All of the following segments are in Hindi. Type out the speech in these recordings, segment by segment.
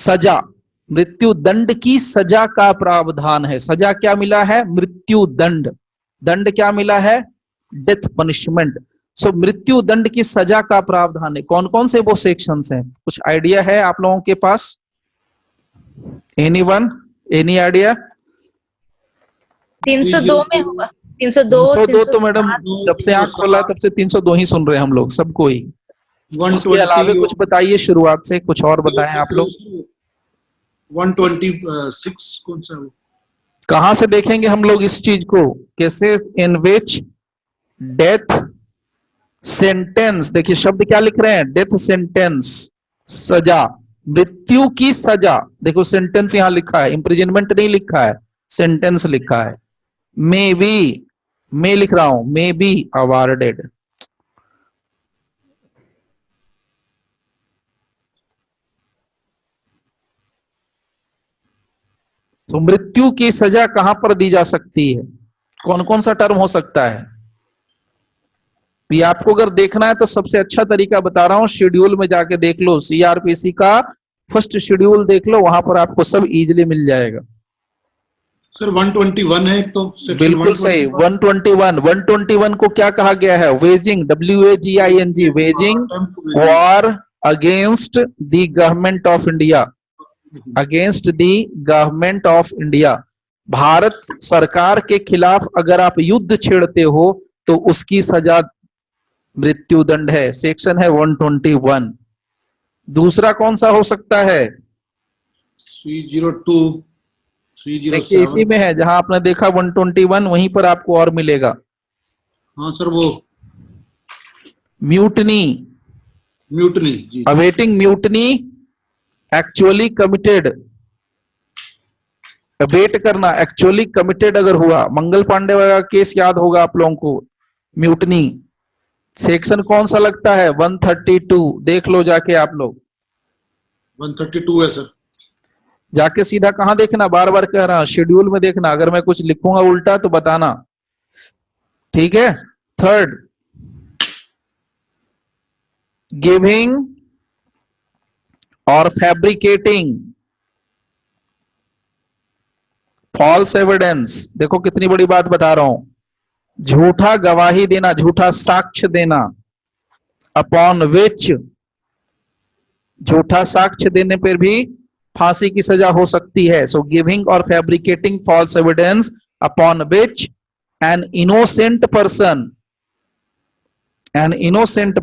सजा, मृत्यु दंड की सजा का प्रावधान है। सजा क्या मिला है? मृत्यु दंड। दंड क्या मिला है? Death punishment. सो मृत्यु दंड की सजा का प्रावधान है। कौन कौन से वो सेक्शंस हैं? कुछ आइडिया है आप लोगों के पास? Anyone, any idea? 302 में होगा। 302 302 तो मैडम 307 जब से आंख खोला तब से 302 ही सुन रहे हैं हम लोग, सबको ही। उसके अलावा कुछ बताइए, शुरुआत से कुछ और बताएं आप लोग। 126 कौन सा है वो? कहां से देखेंगे हम लोग इस चीज को? Cases in which death sentence, देखिए शब्द क्या लिख रहे हैं? डेथ सेंटेंस, सजा, मृत्यु की सजा। देखो सेंटेंस यहां लिखा है, इंप्रिजनमेंट नहीं लिखा है, सेंटेंस लिखा है। मे बी, मैं लिख रहा हूं, मे बी अवार्डेड। तो मृत्यु की सजा कहां पर दी जा सकती है? कौन कौन सा टर्म हो सकता है? ये आपको अगर देखना है तो सबसे अच्छा तरीका बता रहा हूं, शेड्यूल में जाके देख लो, सीआरपीसी का फर्स्ट शेड्यूल देख लो, वहां पर आपको सब इजीली मिल जाएगा। सर 121 है तो बिल्कुल सही, 121। 121 को क्या कहा गया है? Waging, WAGING, waging war against the government of India, against the government of India. Bharat सरकार के खिलाफ अगर आप युद्ध छेड़ते हो तो उसकी सजा मृत्यु दंड है। सेक्शन है 121। दूसरा कौन सा हो सकता है? 302, 307। देखिए इसी में है, जहां आपने देखा 121 वहीं पर आपको और मिलेगा। हाँ सर, वो म्यूटनी, म्यूटनी जी, awaiting mutiny actually committed. Await करना, एक्चुअली कमिटेड अगर हुआ, मंगल पांडे का केस याद होगा आप लोगों को, म्यूटनी। सेक्शन कौन सा लगता है? 132। देख लो जाके आप लोग, 132 है सर। जाके सीधा कहां देखना, बार बार कह रहा हूं, शेड्यूल में देखना। अगर मैं कुछ लिखूंगा उल्टा तो बताना, ठीक है? थर्ड, गिविंग और फैब्रिकेटिंग फॉल्स एविडेंस। देखो कितनी बड़ी बात बता रहा हूं, झूठा गवाही देना, झूठा साक्ष्य देना, अपॉन विच, झूठा साक्ष्य देने पर भी फांसी की सजा हो सकती है। सो गिविंग और fabricating false evidence upon which an innocent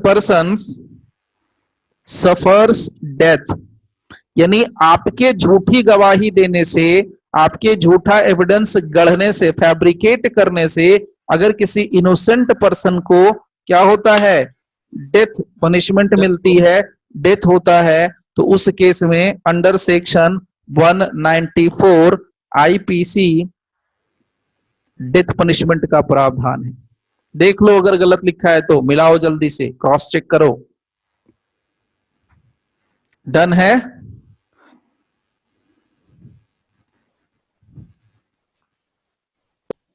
person suffers death. यानी आपके झूठी गवाही देने से, आपके झूठा एविडेंस गढ़ने से, फैब्रिकेट करने से अगर किसी इनोसेंट पर्सन को क्या होता है? डेथ पनिशमेंट मिलती है, डेथ होता है, तो उस केस में under section 194 IPC death punishment का प्रावधान है। देख लो अगर गलत लिखा है तो मिलाओ, जल्दी से क्रॉस चेक करो। डन है?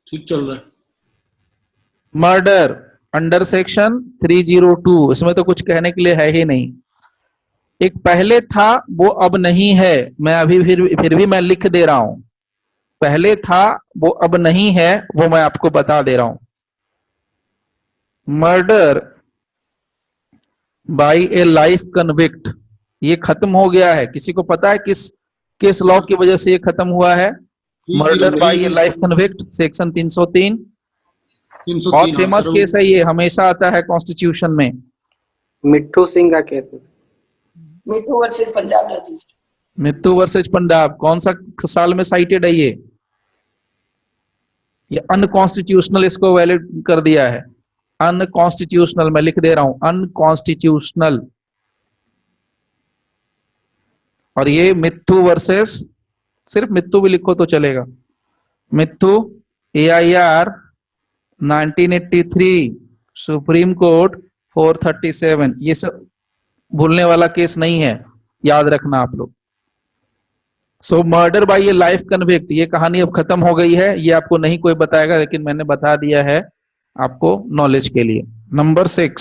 ठीक चल रहा है। मर्डर अंडर सेक्शन 302, इसमें तो कुछ कहने के लिए है ही नहीं। एक पहले था वो अब नहीं है, मैं अभी फिर भी मैं लिख दे रहा हूं, पहले था वो अब नहीं है, वो मैं आपको बता दे रहा हूं। Murder by a life convict, ये खत्म हो गया है। किसी को पता है किस लॉ की वजह से ये खत्म हुआ है? Murder by a life convict, section 303। बहुत फेमस केस है ये, हमेशा आता है कॉन्स्टिट्यूशन में। मिट्ठू सिंह का केस है, मिट्ठू versus Punjab register, Mittu versus Punjab. कौन सा साल में साइटेड है ये अनकॉन्स्टिट्यूशनल, इसको वैलिड कर दिया है। अनकॉन्स्टिट्यूशनल, मैं लिख दे रहा हूं, अनकॉन्स्टिट्यूशनल। और ये मित्थु वर्सेस, सिर्फ मित्थु भी लिखो तो चलेगा, मित्थु AIR 1983 सुप्रीम कोर्ट 437। ये सब भूलने वाला केस नहीं है, याद रखना आप लोग। So murder by a life convict, ये कहानी अब खत्म हो गई है, ये आपको नहीं कोई बताएगा, लेकिन मैंने बता दिया है आपको नॉलेज के लिए। नंबर 6,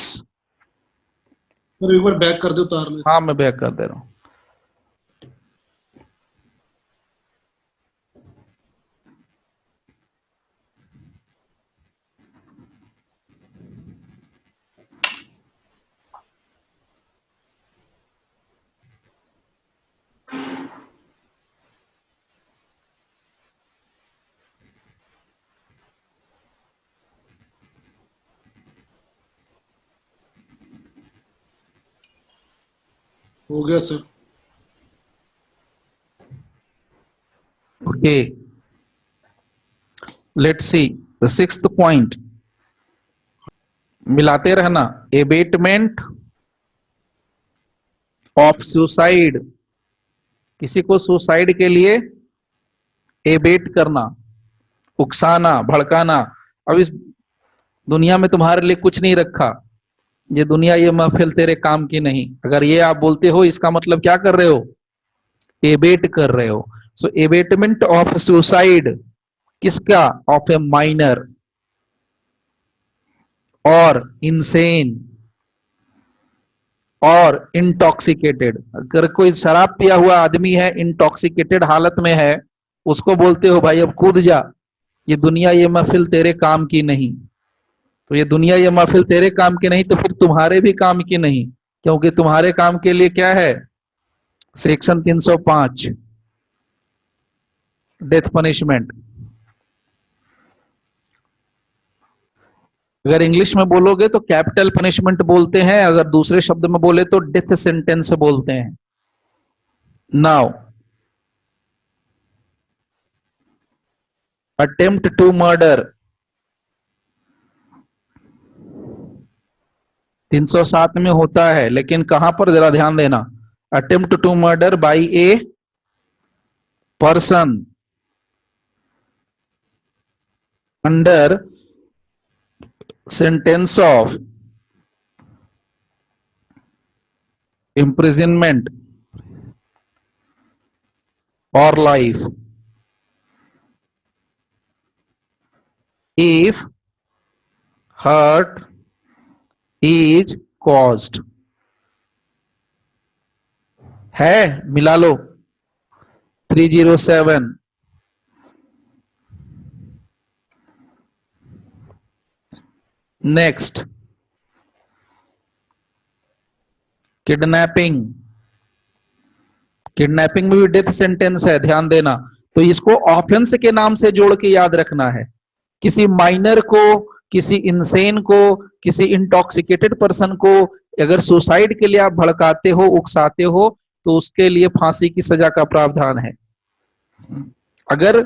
सर एक बार बैक कर दो, उतार ले। हाँ मैं बैक कर दे रहा हूं। हो गया sir. Okay, let's see the sixth point. मिलाते रहना। एबेटमेंट ऑफ सुसाइड, किसी को सुसाइड के लिए एबेट करना, उकसाना, भड़काना। अब इस दुनिया में तुम्हारे लिए कुछ नहीं रखा, ये दुनिया ये महफिल तेरे काम की नहीं। अगर ये आप बोलते हो इसका मतलब क्या कर रहे हो? एबेट कर रहे हो। सो एबेटमेंट ऑफ सुसाइड किसका? ऑफ ए माइनर और इनसेन और इंटॉक्सिकेटेड। अगर कोई शराब पिया हुआ आदमी है, इंटॉक्सिकेटेड हालत में है, उसको बोलते हो भाई अब कूद जा, ये दुनिया ये महफिल तेरे काम की नहीं। तो ये दुनिया ये महफिल तेरे काम की नहीं तो फिर तुम्हारे भी काम की नहीं, क्योंकि तुम्हारे काम के लिए क्या है? Section 305 death punishment. अगर इंग्लिश में बोलोगे तो कैपिटल पनिशमेंट बोलते हैं, अगर दूसरे शब्द में बोले तो डेथ सेंटेंस बोलते हैं। नाउ अटेम्प्ट टू मर्डर 307 में होता है, लेकिन कहां पर जरा ध्यान देना। Attempt to murder by a person under sentence of imprisonment or life if hurt is caused। है, मिला लो 307। Next kidnapping. किडनैपिंग में भी डेथ सेंटेंस है, ध्यान देना। तो इसको ऑफेंस के नाम से जोड़ के याद रखना है। किसी माइनर को, किसी इंसेन को, किसी इंटॉक्सिकेटेड पर्सन को अगर सुसाइड के लिए आप भड़काते हो, उकसाते हो, तो उसके लिए फांसी की सजा का प्रावधान है। अगर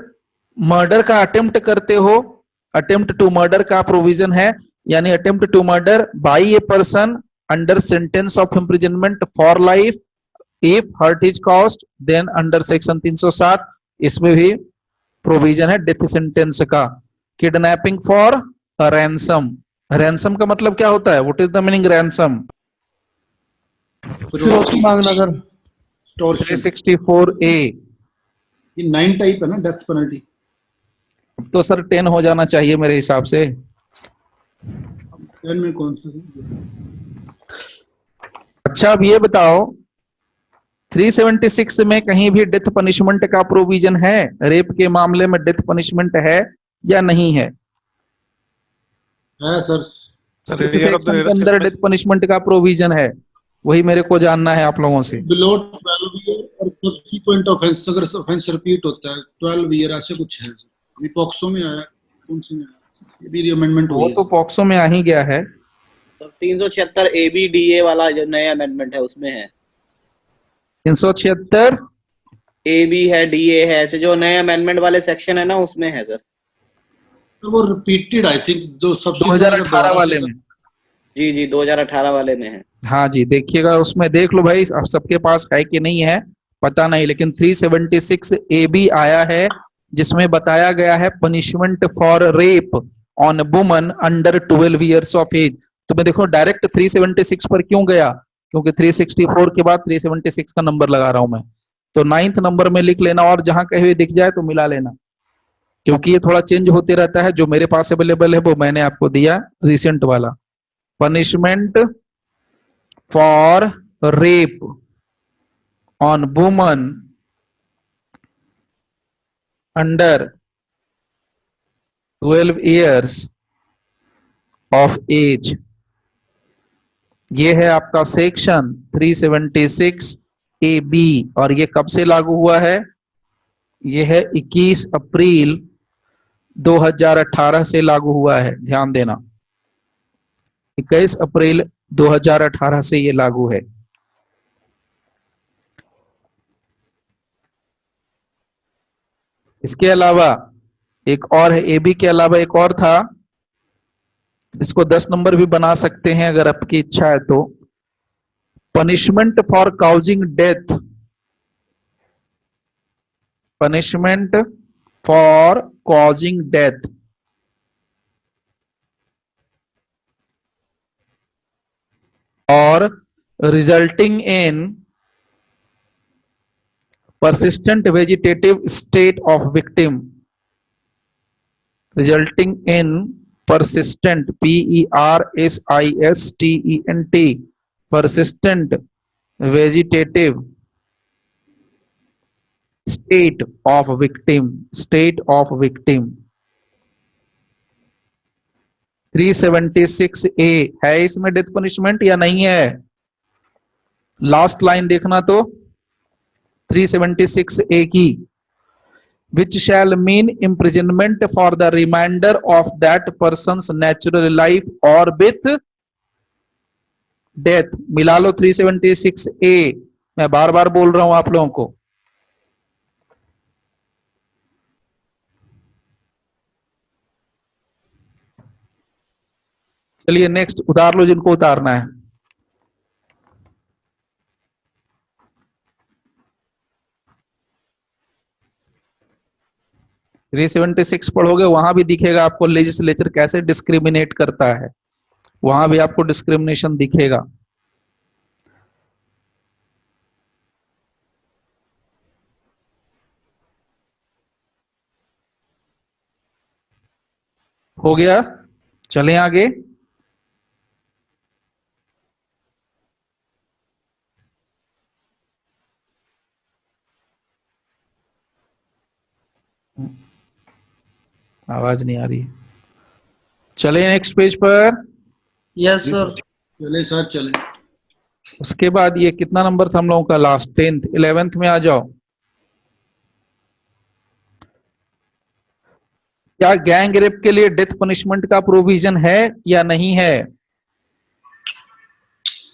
मर्डर का अटेम्प्ट करते हो, अटेम्प्ट टू मर्डर का प्रोविजन है, यानी attempt to murder by a person under sentence of imprisonment for life if hurt is caused, then under section 307 इसमें भी प्रोविजन है डेथ सेंटेंस का। Kidnapping for ransom. रैंसम का मतलब क्या होता है? What is the meaning ransom? फिरौती मांगना सर। टॉर्शन। 364A। ये 9 टाइप है ना डेथ पेनल्टी। अब तो सर 10 हो जाना चाहिए मेरे हिसाब से। 10 में कौन सा? अच्छा अब ये बताओ 376 में कहीं भी डेथ पनिशमेंट का प्रोविजन है? रेप के मामले में डेथ पनिशमेंट है या नहीं है? है सर। किस सेक्शन के अंदर डेथ पनिशमेंट का प्रोविजन है? वही मेरे को जानना है आप लोगों से। बिलो 12 ईयर और सब्सिक्वेंट ऑफेंस, अगर ऑफेंस रिपीट होता है 12 ईयर ऐसे कुछ है। अभी पॉक्सो में आया, कौन से में आया? ये भी अमेंडमेंट हुई वो है। तो पॉक्सो में आ ही गया है। तो 376 ABDA वाला जो नया अमेंडमेंट है उसमें है। 376 AB है, DA है, ऐसे जो नए अमेंडमेंट वाले सेक्शन है ना उसमें है सर। तो वो रिपीटेड आई थिंक जो 2018 वाले में। जी जी 2018 वाले में है। हाँ जी, देखिएगा उसमें देख लो भाई, अब सबके पास है कि नहीं है पता नहीं, लेकिन 376AB आया है जिसमें बताया गया है punishment for rape on woman under 12 years of age. तो मैं देखो डायरेक्ट 376 पर क्यों गया, क्योंकि 364 के बाद 376 का नंबर लगा रहा हूं मैं। तो 9th नंबर में लिख लेना, और जहां कहीं भी दिख जाए तो मिला लेना, क्योंकि ये थोड़ा चेंज होते रहता है। जो मेरे पास अवेलेबल है वो मैंने आपको दिया रिसेंट वाला। Punishment for rape on woman under 12 years of age, ये है आपका सेक्शन 376AB। और ये कब से लागू हुआ है? ये है 21 अप्रैल 2018 से लागू हुआ है, ध्यान देना। 21 अप्रैल 2018 से ये लागू है। इसके अलावा एक और है, एबी के अलावा एक और था, इसको 10 नंबर भी बना सकते हैं अगर आपकी इच्छा है तो। Punishment for causing death, punishment for causing death, और resulting in persistent vegetative state of victim, resulting in persistent, persistent, persistent vegetative state of victim, state of victim। 376A है इसमें डेथ पनिशमेंट या नहीं है? लास्ट लाइन देखना तो 376A की, which shall mean imprisonment for the remainder of that person's natural life or with death। मिला लो 376A, मैं बार बार बोल रहा हूं आप लोगों को। चलिए नेक्स्ट उतार लो जिनको उतारना है। थ्री 76 पढ़ोगे वहां भी दिखेगा आपको लेजिस्लेचर कैसे डिस्क्रिमिनेट करता है, वहां भी आपको डिस्क्रिमिनेशन दिखेगा। हो गया, चलें आगे। आवाज नहीं आ रही है, चले नेक्स्ट पेज पर। Yes sir. चले सर चले। उसके बाद ये कितना नंबर था हम लोगों का लास्ट? 10th 11th में आ जाओ। क्या गैंग रेप के लिए डेथ पनिशमेंट का प्रोविजन है या नहीं है?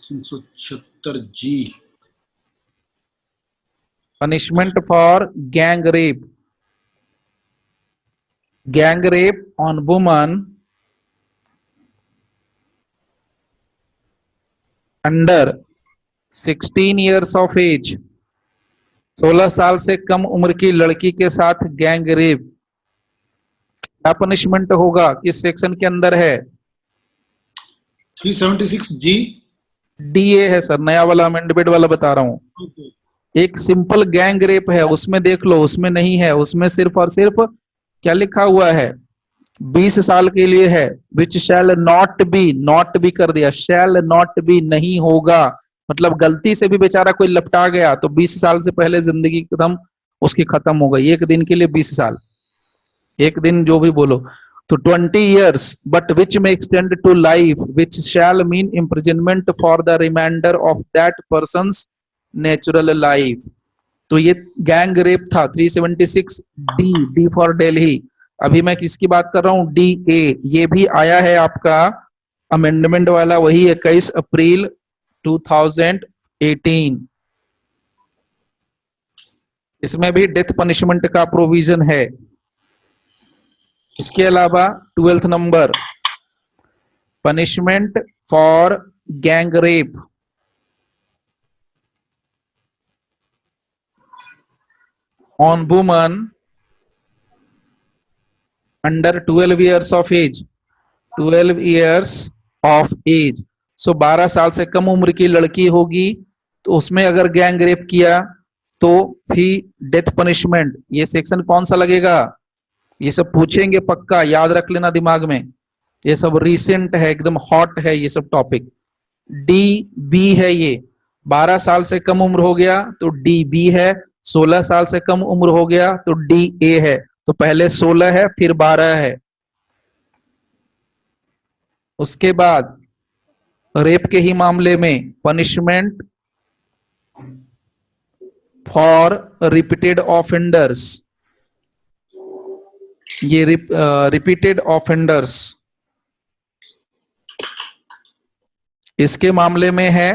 376 जी। Punishment for gang rape, gang rape on woman under 16 years of age, 16 साल से कम उम्र की लड़की के साथ गैंग रेप, क्या पनिशमेंट होगा? किस सेक्शन के अंदर है? 376 जी। डीए है सर, नया वाला अमेंडमेंट वाला बता रहा हूं। एक सिंपल गैंग रेप है उसमें देख लो, उसमें नहीं है, उसमें सिर्फ और सिर्फ क्या लिखा हुआ है? 20 साल के लिए है, which shall not be, not be कर दिया, शैल नॉट बी नहीं होगा, मतलब गलती से भी बेचारा कोई लपटा गया तो 20 साल से पहले जिंदगी खत्म, उसकी खत्म हो गई। एक दिन के लिए 20 साल, एक दिन जो भी बोलो तो 20 years, but which may extend to life, which shall mean imprisonment for the remainder of that person's natural life। तो ये गैंग रेप था 376 डी, डी फॉर दिल्ली। अभी मैं किसकी बात कर रहा हूं? D A. ये भी आया है आपका अमेंडमेंट वाला, वही 21 अप्रैल 2018। इसमें भी डेथ पनिशमेंट का प्रोविजन है। इसके अलावा 12th number, punishment for gang rape on woman under 12 years of age, 12 years of age। सो 12 साल से कम उम्र की लड़की होगी तो उसमें अगर गैंग रेप किया तो भी डेथ पनिशमेंट। ये सेक्शन कौन सा लगेगा? ये सब पूछेंगे पक्का, याद रख लेना दिमाग में, ये सब रिसेंट है, एकदम हॉट है ये सब टॉपिक। डी बी है ये, 12 साल से कम उम्र हो गया तो डी बी है, 16 साल से कम उम्र हो गया तो डी ए है। तो पहले 16 है फिर 12 है। उसके बाद रेप के ही मामले में पनिशमेंट फॉर रिपीटेड ऑफेंडर्स, ये रिपीटेड ऑफेंडर्स, इसके मामले में है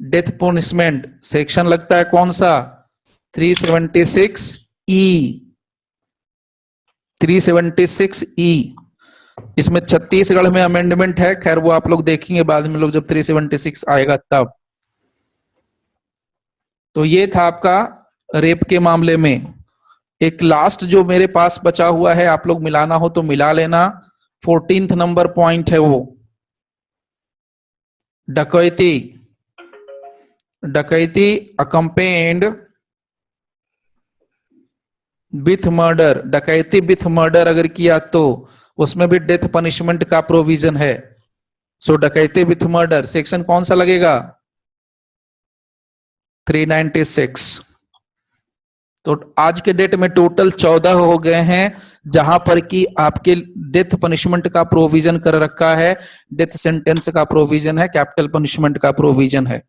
डेथ पनिशमेंट। सेक्शन लगता है कौन सा? 376 ई। 376E, इसमें छत्तीसगढ़ में अमेंडमेंट है, खैर वो आप लोग देखेंगे बाद में लोग जब 376 आएगा तब। तो ये था आपका रेप के मामले में। एक लास्ट जो मेरे पास बचा हुआ है, आप लोग मिलाना हो तो मिला लेना, 14th नंबर पॉइंट है वो, डकैती। डकैती अकम्पेन्ड विथ मर्डर, डकैती विथ मर्डर अगर किया तो उसमें भी डेथ पनिशमेंट का प्रोविजन है। सो डकैती विथ मर्डर सेक्शन कौन सा लगेगा? 396। तो आज के डेट में टोटल 14 हो गए हैं जहां पर कि आपके डेथ पनिशमेंट का प्रोविजन कर रखा है, डेथ सेंटेंस का प्रोविजन है, कैपिटल पनिशमेंट का प्रोविजन है।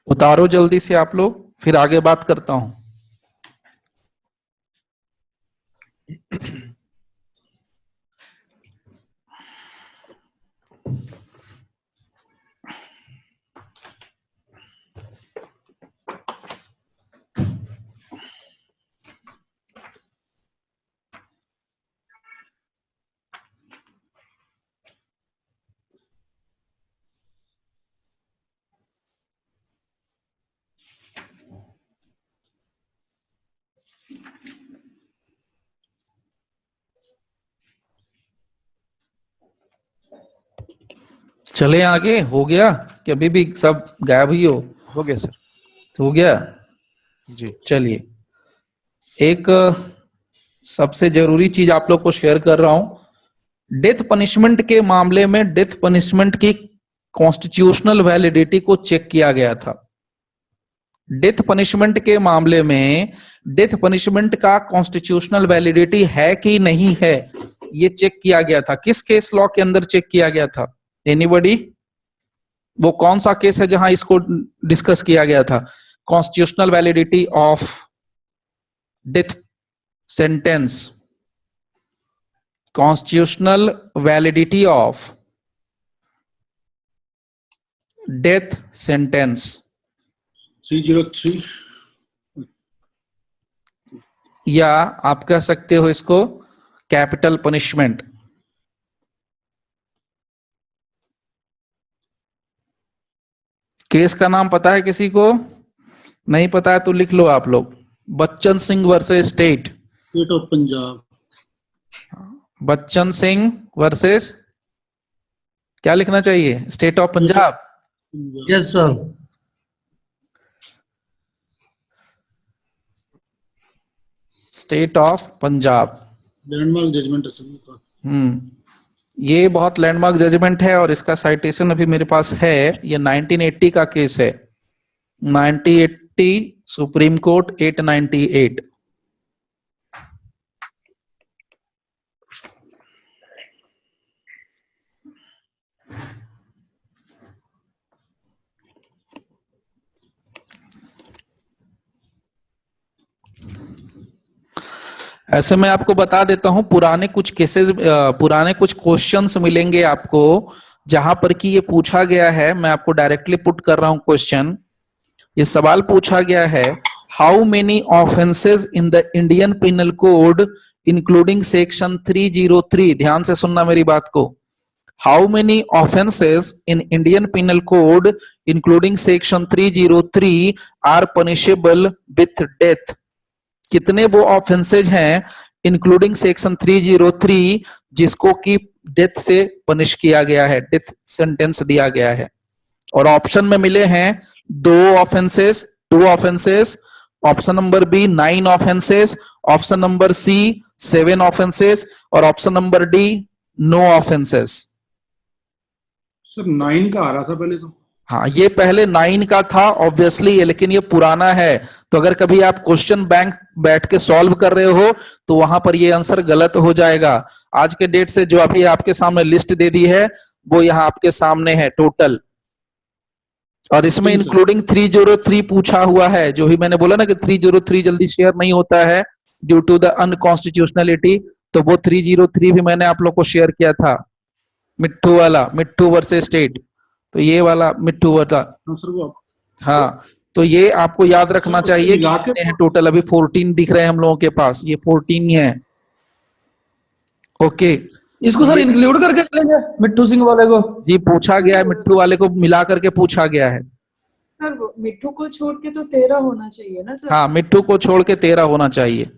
उतारो जल्दी से आप लोग, फिर आगे बात करता हूं। चले आगे, हो गया कि अभी भी सब गायब ही हो गया सर। हो गया। जी चलिए, एक सबसे जरूरी चीज आप लोग को शेयर कर रहा हूं। डेथ पनिशमेंट के मामले में डेथ पनिशमेंट की कॉन्स्टिट्यूशनल वैलिडिटी को चेक किया गया था। डेथ पनिशमेंट के मामले में डेथ पनिशमेंट का कॉन्स्टिट्यूशनल वैलिडिटी है कि नहीं है, ये चेक किया गया था। किस केस लॉ के अंदर चेक किया गया था? एनीबॉडी? वो कौन सा केस है जहां इसको डिस्कस किया गया था? Constitutional validity of death sentence, constitutional validity of death sentence 303 या आप कह सकते हो इसको कैपिटल पनिशमेंट। केस का नाम पता है किसी को? नहीं पता है तो लिख लो आप लोग, Bachan Singh versus state. State of Punjab. Bachan Singh versus, क्या लिखना चाहिए? State of Punjab. Yes sir. State of Punjab. Landmark judgment है सभी का। ये बहुत लैंडमार्क जजमेंट है और इसका साइटेशन अभी मेरे पास है। ये 1980 का केस है, 1980 सुप्रीम कोर्ट 898। ऐसे मैं आपको बता देता हूं, पुराने कुछ केसेस, पुराने कुछ क्वेश्चंस मिलेंगे आपको जहां पर कि ये पूछा गया है। मैं आपको डायरेक्टली पुट कर रहा हूं क्वेश्चन। ये सवाल पूछा गया है, how many offences in the Indian penal code including section 303, ध्यान से सुनना मेरी बात को, how many offences in Indian penal code including section 303 are punishable with death. कितने वो ऑफेंसेज हैं इंक्लूडिंग सेक्शन 303 जिसको कि डेथ से पनिश किया गया है, डेथ सेंटेंस दिया गया है। और ऑप्शन में मिले हैं 2 offences, 2 offences, option number B 9 offences, option number C 7 offences और option number D no offences. Sir 9 का आ रहा था पहले तो। हाँ, ये पहले 9 का था ऑब्वियसली, लेकिन ये पुराना है। तो अगर कभी आप क्वेश्चन बैंक बैठ के सॉल्व कर रहे हो तो वहां पर ये आंसर गलत हो जाएगा। आज के डेट से जो अभी आपके सामने लिस्ट दे दी है वो यहाँ आपके सामने है टोटल। और इसमें जी, सर। इंक्लूडिंग 303 पूछा हुआ है, जो भी मैंने बोला ना कि 303 जल्दी शेयर नहीं होता है ड्यू टू द अनकॉन्स्टिट्यूशनलिटी, तो वो 303 भी मैंने आप लोग को शेयर किया था, मिट्ठू वाला, मिट्ठू वर्सेस स्टेट, तो ये वाला मिट्ठू वाला। हाँ सर वो हाँ, तो ये आपको याद रखना सर, चाहिए कि मिला के कितने हैं टोटल। अभी 14 दिख रहे हैं हम लोगों के पास, ये 14 ही है। ओके इसको सर इंक्लूड करके चलेंगे मिट्टू सिंह वाले को। जी, पूछा गया है, मिट्ठू वाले को मिला करके पूछा गया है। सर मिट्ठू को छोड़ के तो 13 होना चाहिए ना सर। हाँ, मिट्ठू को छोड़ के 13 होना चाहिए।